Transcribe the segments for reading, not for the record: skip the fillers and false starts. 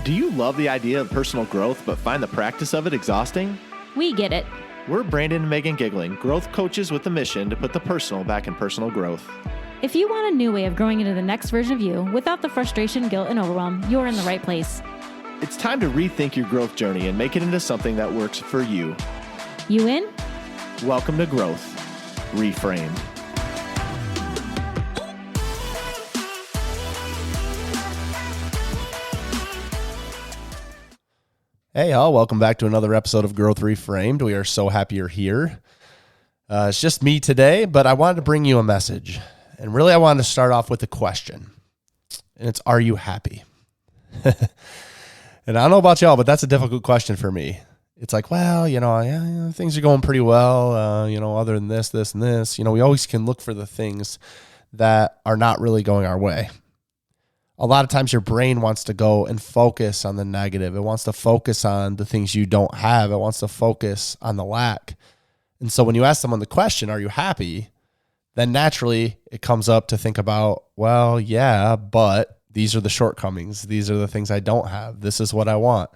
Do you love the idea of personal growth but find the practice of it exhausting? We get it. We're Brandon and Megan Giggling, growth coaches with the mission to put the personal back in personal growth. If you want a new way of growing into the next version of you without the frustration, guilt, and overwhelm, you're in the right place. It's time to rethink your growth journey and make it into something that works for you. You in? Welcome to Growth Reframed. Hey, y'all. Welcome back to another episode of Growth Reframed. We are so happy you're here. It's just me today, but I wanted to bring you a message. And really, I wanted to start off with a question. And it's, are you happy? And I don't know about y'all, but that's a difficult question for me. It's like, well, things are going pretty well. Other than this, and this. We always can look for the things that are not really going our way. A lot of times your brain wants to go and focus on the negative. It wants to focus on the things you don't have. It wants to focus on the lack. And so when you ask someone the question, are you happy? Then naturally it comes up to think about, well, yeah, but these are the shortcomings. These are the things I don't have. This is what I want.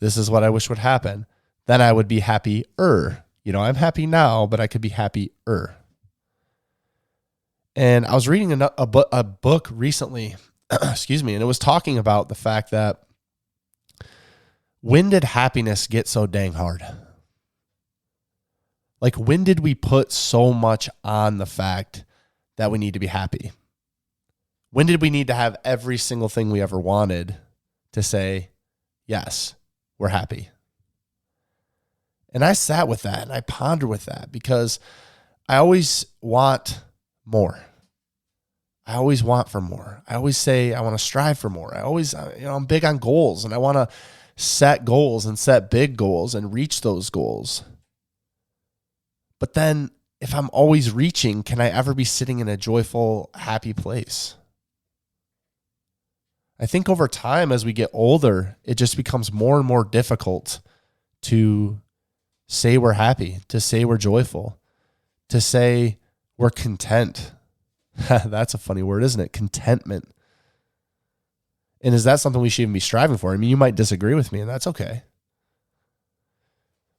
This is what I wish would happen. Then I would be happier. I'm happy now, but I could be happier. And I was reading a book recently, and it was talking about the fact that when did happiness get so dang hard? Like, when did we put so much on the fact that we need to be happy? When did we need to have every single thing we ever wanted to say, yes, we're happy? And I sat with that and I pondered with that because I always want more. I always want for more. I always say I want to strive for more. I'm big on goals and I want to set goals and set big goals and reach those goals. But then if I'm always reaching, can I ever be sitting in a joyful, happy place? I think over time, as we get older, it just becomes more and more difficult to say we're happy, to say we're joyful, to say we're content. That's a funny word, isn't it? Contentment. And is that something we should even be striving for? I mean, you might disagree with me, and that's okay.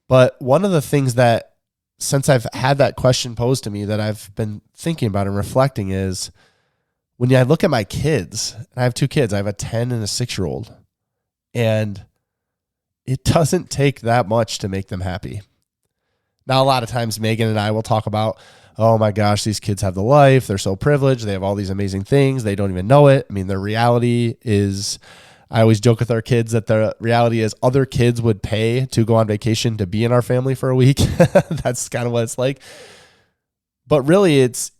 But one of the things that, since I've had that question posed to me, that I've been thinking about and reflecting is, when I look at my kids, and I have two kids, I have a 10 and a 6-year-old, and it doesn't take that much to make them happy. Now, a lot of times Megan and I will talk about, oh my gosh, these kids have the life. They're so privileged. They have all these amazing things. They don't even know it. I mean, their reality is, I always joke with our kids that the reality is other kids would pay to go on vacation to be in our family for a week. That's kind of what it's like. But really, it's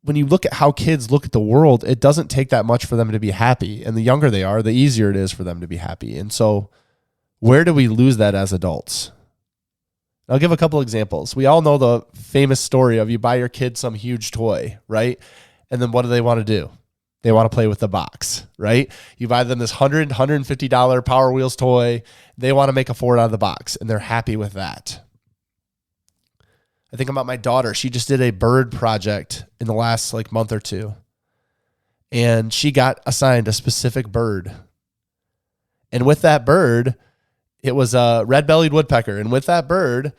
when you look at how kids look at the world, it doesn't take that much for them to be happy. And the younger they are, the easier it is for them to be happy. And so where do we lose that as adults? I'll give a couple examples. We all know the famous story of you buy your kid some huge toy, right? And then what do they want to do? They want to play with the box, right? You buy them this $100, $150 Power Wheels toy. They want to make a Ford out of the box, and they're happy with that. I think about my daughter. She just did a bird project in the last month or two, and she got assigned a specific bird. And with that bird, it was a red-bellied woodpecker. And with that bird,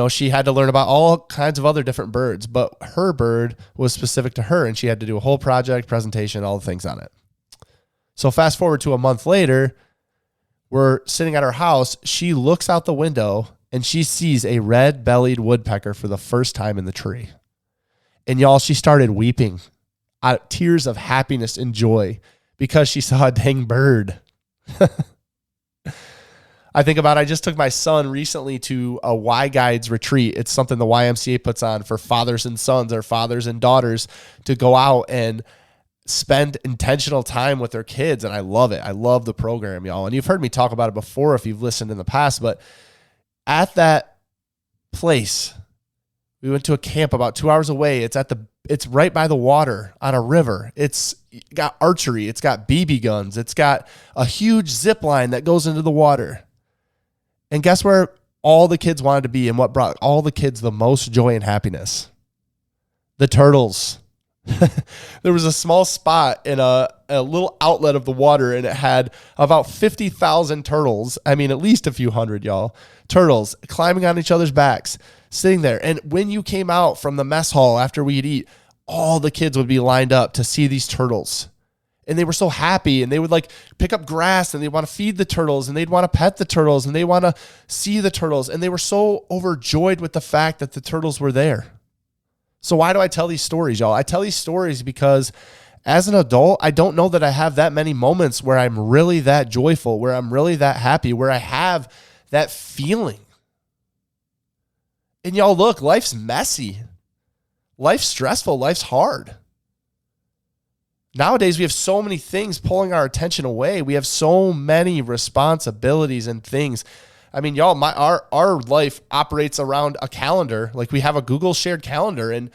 she had to learn about all kinds of other different birds, but her bird was specific to her, and she had to do a whole project, presentation, all the things on it. So fast forward to a month later, we're sitting at her house. She looks out the window, and she sees a red-bellied woodpecker for the first time in the tree. And y'all, she started weeping out tears of happiness and joy because she saw a dang bird. I think about, I just took my son recently to a Y Guides retreat. It's something the YMCA puts on for fathers and sons or fathers and daughters to go out and spend intentional time with their kids. And I love it. I love the program, y'all. And you've heard me talk about it before if you've listened in the past, but at that place, we went to a camp about 2 hours away. It's right by the water on a river. It's got archery. It's got BB guns. It's got a huge zip line that goes into the water. And guess where all the kids wanted to be and what brought all the kids the most joy and happiness? The turtles. There was a small spot in a a little outlet of the water, and it had about 50,000 turtles. I mean, at least a few hundred, y'all. Turtles climbing on each other's backs, sitting there. And when you came out from the mess hall after we'd eat, all the kids would be lined up to see these turtles. And they were so happy, and they would like pick up grass, and they'd want to feed the turtles, and they'd want to pet the turtles, and they want to see the turtles. And they were so overjoyed with the fact that the turtles were there. So why do I tell these stories, y'all? I tell these stories because as an adult, I don't know that I have that many moments where I'm really that joyful, where I'm really that happy, where I have that feeling. And y'all, look, life's messy. Life's stressful. Life's hard. Nowadays, we have so many things pulling our attention away. We have so many responsibilities and things. I mean, y'all, our life operates around a calendar. Like, we have a Google shared calendar, and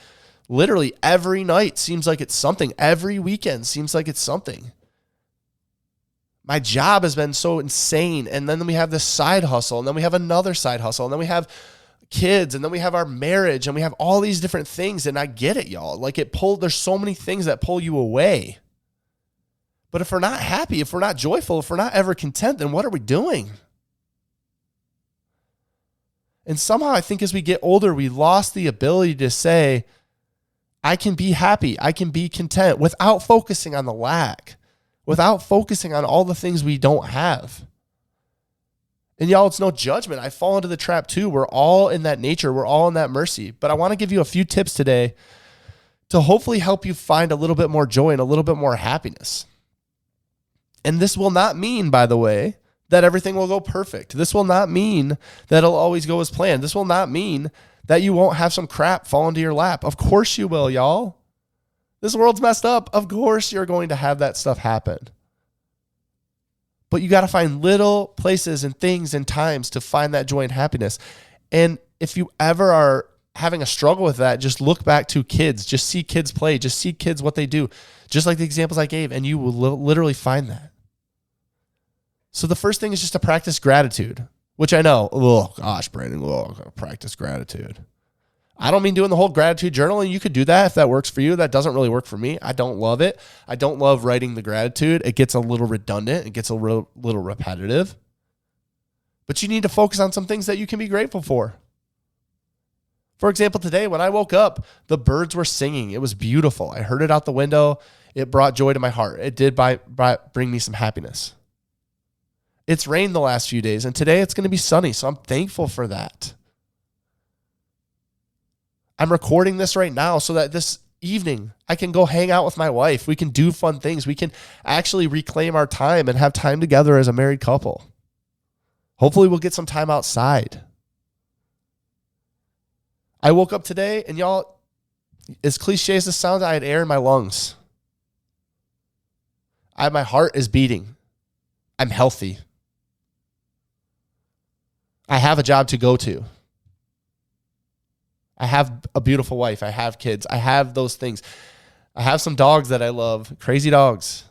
literally every night seems like it's something. Every weekend seems like it's something. My job has been so insane. And then we have this side hustle, and then we have another side hustle, and then we have kids, and then we have our marriage, and we have all these different things. And I get it, y'all. Like, there's so many things that pull you away. But if we're not happy, if we're not joyful, if we're not ever content, then what are we doing? And somehow I think as we get older, we lost the ability to say, I can be happy, I can be content, without focusing on the lack, without focusing on all the things we don't have. And y'all, it's no judgment. I fall into the trap too. We're all in that nature. We're all in that mercy. But I want to give you a few tips today to hopefully help you find a little bit more joy and a little bit more happiness. And this will not mean, by the way, that everything will go perfect. This will not mean that it'll always go as planned. This will not mean that you won't have some crap fall into your lap. Of course you will, y'all. This world's messed up. Of course you're going to have that stuff happen. But you got to find little places and things and times to find that joy and happiness. And if you ever are having a struggle with that, just look back to kids. Just see kids play. Just see kids, what they do. Just like the examples I gave, and you will literally find that. So the first thing is just to practice gratitude, which I know, oh gosh, Brandon, practice gratitude. I don't mean doing the whole gratitude journal, and you could do that if that works for you. That doesn't really work for me. I don't love it. I don't love writing the gratitude. It gets a little redundant. It gets a little repetitive. But you need to focus on some things that you can be grateful for. For example, today when I woke up, the birds were singing. It was beautiful. I heard it out the window. It brought joy to my heart. It did bring me some happiness. It's rained the last few days, and today it's going to be sunny, so I'm thankful for that. I'm recording this right now so that this evening I can go hang out with my wife. We can do fun things. We can actually reclaim our time and have time together as a married couple. Hopefully we'll get some time outside. I woke up today, and y'all, as cliche as this sounds, I had air in my lungs. My heart is beating. I'm healthy. I have a job to go to. I have a beautiful wife. I have kids. I have those things. I have some dogs that I love, crazy dogs.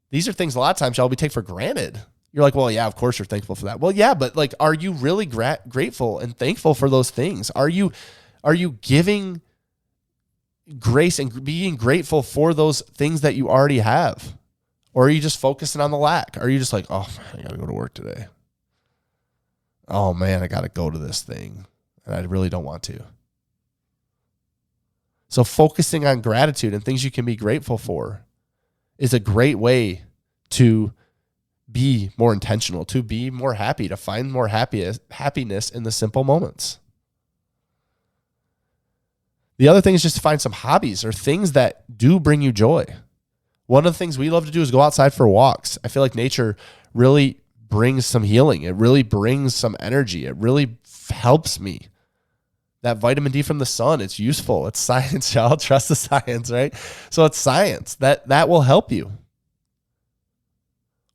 These are things a lot of times y'all we take for granted. You're like, well, yeah, of course you're thankful for that. Well, yeah, but like, are you really grateful and thankful for those things? Are you giving grace and being grateful for those things that you already have? Or are you just focusing on the lack? Are you just like, oh, I got to go to work today. Oh man, I got to go to this thing. And I really don't want to. So focusing on gratitude and things you can be grateful for is a great way to be more intentional, to be more happy, to find more happiness in the simple moments. The other thing is just to find some hobbies or things that do bring you joy. One of the things we love to do is go outside for walks. I feel like nature really brings some healing. It really brings some energy. It really helps me. That vitamin D from the sun, it's useful. It's science, y'all. Trust the science, right? So it's science. That will help you.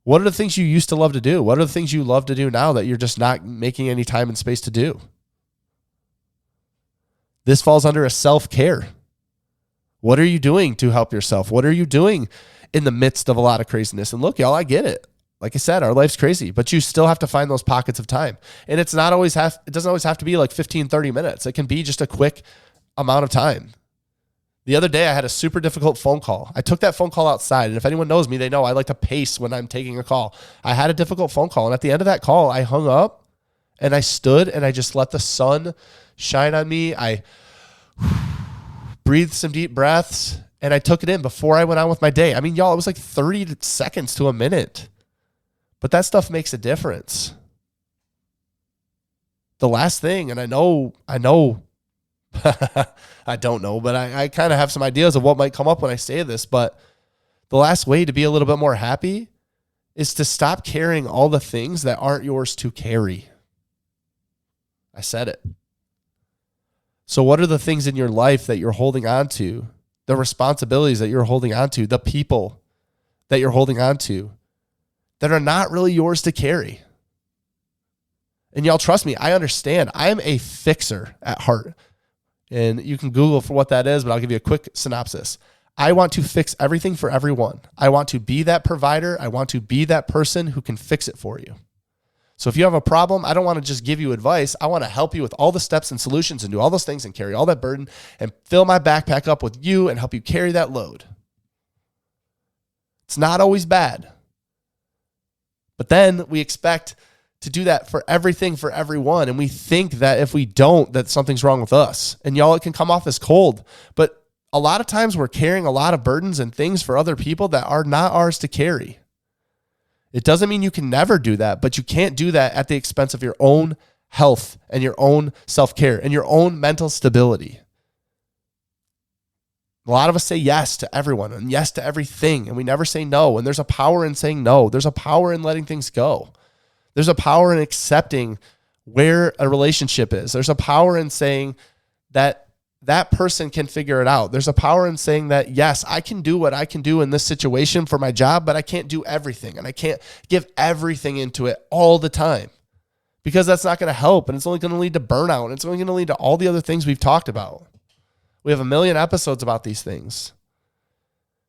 What are the things you used to love to do? What are the things you love to do now that you're just not making any time and space to do? This falls under a self-care. What are you doing to help yourself? What are you doing in the midst of a lot of craziness? And look, y'all, I get it. Like I said, our life's crazy, but you still have to find those pockets of time. And it doesn't always have to be like 15, 30 minutes. It can be just a quick amount of time. The other day I had a super difficult phone call. I took that phone call outside, and if anyone knows me, they know I like to pace when I'm taking a call. I had a difficult phone call, and at the end of that call, I hung up and I stood and I just let the sun shine on me. I breathed some deep breaths and I took it in before I went on with my day. I mean, y'all, it was like 30 seconds to a minute, but that stuff makes a difference. The last thing, and I know, I don't know, but I kind of have some ideas of what might come up when I say this, but the last way to be a little bit more happy is to stop carrying all the things that aren't yours to carry. I said it. So what are the things in your life that you're holding on to? The responsibilities that you're holding on to, the people that you're holding on to that are not really yours to carry. And y'all, trust me, I understand. I am a fixer at heart. And you can Google for what that is, but I'll give you a quick synopsis. I want to fix everything for everyone. I want to be that provider. I want to be that person who can fix it for you. So if you have a problem, I don't want to just give you advice. I want to help you with all the steps and solutions and do all those things and carry all that burden and fill my backpack up with you and help you carry that load. It's not always bad. But then we expect to do that for everything, for everyone. And we think that if we don't, that something's wrong with us. And y'all, it can come off as cold. But a lot of times we're carrying a lot of burdens and things for other people that are not ours to carry. It doesn't mean you can never do that, but you can't do that at the expense of your own health and your own self-care and your own mental stability. A lot of us say yes to everyone and yes to everything, and we never say no. And there's a power in saying no. There's a power in letting things go. There's a power in accepting where a relationship is. There's a power in saying that that person can figure it out. There's a power in saying that, yes, I can do what I can do in this situation for my job, but I can't do everything. And I can't give everything into it all the time because that's not going to help. And it's only going to lead to burnout. And it's only going to lead to all the other things we've talked about. We have a million episodes about these things.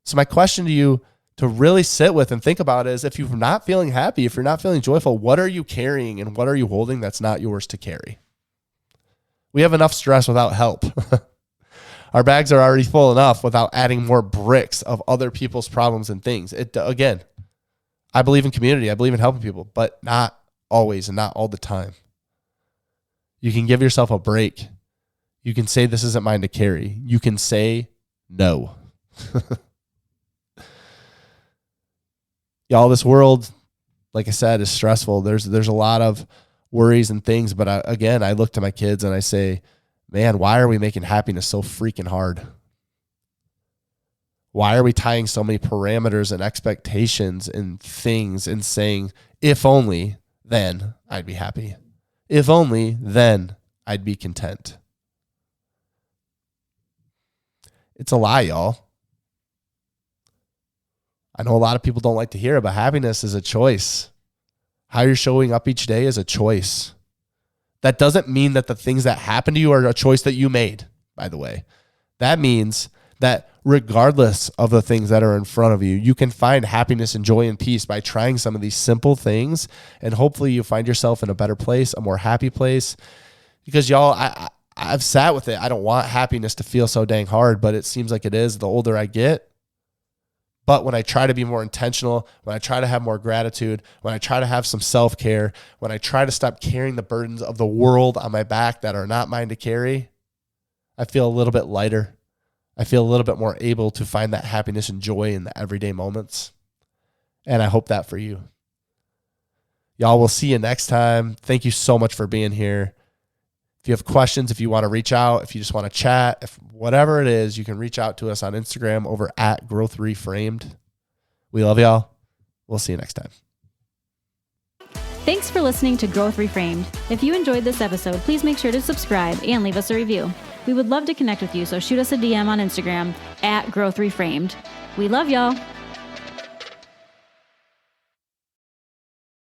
So my question to you to really sit with and think about is, if you're not feeling happy, if you're not feeling joyful, what are you carrying and what are you holding that's not yours to carry? We have enough stress without help. Our bags are already full enough without adding more bricks of other people's problems and things. Again, I believe in community. I believe in helping people, but not always and not all the time. You can give yourself a break. You can say, this isn't mine to carry. You can say no. Y'all, this world, like I said, is stressful. There's a lot of worries and things. But I look to my kids and I say, man, why are we making happiness so freaking hard? Why are we tying so many parameters and expectations and things and saying, if only, then I'd be happy. If only, then I'd be content. It's a lie, y'all. I know a lot of people don't like to hear it, but happiness is a choice. How you're showing up each day is a choice. That doesn't mean that the things that happen to you are a choice that you made, by the way. That means that regardless of the things that are in front of you, you can find happiness and joy and peace by trying some of these simple things. And hopefully you find yourself in a better place, a more happy place. Because y'all, I've sat with it. I don't want happiness to feel so dang hard, but it seems like it is the older I get. But when I try to be more intentional, when I try to have more gratitude, when I try to have some self-care, when I try to stop carrying the burdens of the world on my back that are not mine to carry, I feel a little bit lighter. I feel a little bit more able to find that happiness and joy in the everyday moments. And I hope that for you. Y'all, we'll see you next time. Thank you so much for being here. If you have questions, if you want to reach out, if you just want to chat, if whatever it is, you can reach out to us on Instagram over at Growth Reframed. We love y'all. We'll see you next time. Thanks for listening to Growth Reframed. If you enjoyed this episode, please make sure to subscribe and leave us a review. We would love to connect with you, so shoot us a DM on Instagram at Growth Reframed. We love y'all.